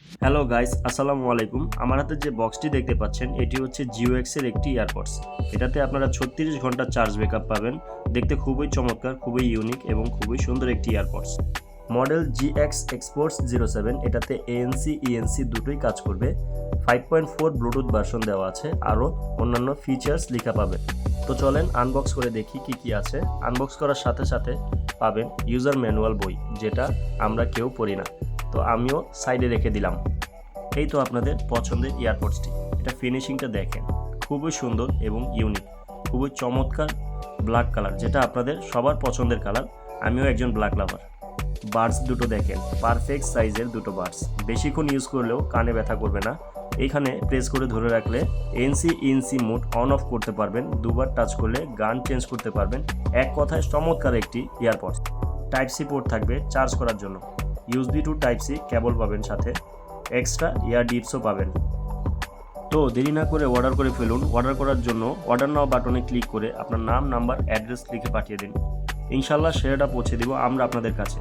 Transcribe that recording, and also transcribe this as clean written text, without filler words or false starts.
Hello guys, আসসালামু আলাইকুম। আমার হাতে যে বক্সটি দেখতে পাচ্ছেন এটি হচ্ছে জিও এক্সের একটি ইয়ারপডস। এটাতে আপনারা 36 ঘন্টা চার্জ ব্যাকআপ পাবেন। দেখতে খুবই চমৎকার, খুবই ইউনিক এবং খুবই সুন্দর একটি ইয়ারপডস। মডেল GX এক্সপোর্টস 07, এটাতে ANC ENC দুটোই কাজ করবে। 5.4 ব্লুটুথ ভার্সন দেওয়া আছে, আরও অন্যান্য ফিচার্স লেখা পাবেন। তো চলেন আনবক্স করে দেখি কি কি আছে। আনবক্স করার সাথে সাথে পাবেন ইউজার ম্যানুয়াল বই, যেটা আমরা কেউ পড়ি না, তো আমিও সাইডে রেখে দিলাম। এই তো আপনাদের পছন্দের ইয়ারপডসটি। এটা ফিনিশিংটা দেখেন, খুবই সুন্দর এবং ইউনিক, খুবই চমৎকার ব্ল্যাক কালার, যেটা আপনাদের সবার পছন্দের কালার। আমিও একজন ব্ল্যাক লাভার। বাডস দুটো দেখেন, পারফেক্ট সাইজের দুটো বাডস, বেশিক্ষণ ইউজ করলেও কানে ব্যথা করবে না। এইখানে প্রেস করে ধরে রাখলে এনসি ইনসি মোড অন অফ করতে পারবেন, দুবার টাচ করলে গান চেঞ্জ করতে পারবেন। এক কথায় চমৎকার একটি ইয়ারপডস। টাইপ সি পোর্ট থাকবে চার্জ করার জন্য। USB to type C cable পাবেন, সাথে এক্সট্রা ইয়ার ডিপসও পাবেন। তো দেরি না করে অর্ডার করে ফেলুন। অর্ডার করার জন্য অর্ডার নাও বাটনে ক্লিক করে আপনার নাম, নাম্বার, অ্যাড্রেস লিখে পাঠিয়ে দিন। ইনশাল্লাহ সেটা পৌঁছে দেব আমরা আপনাদের কাছে।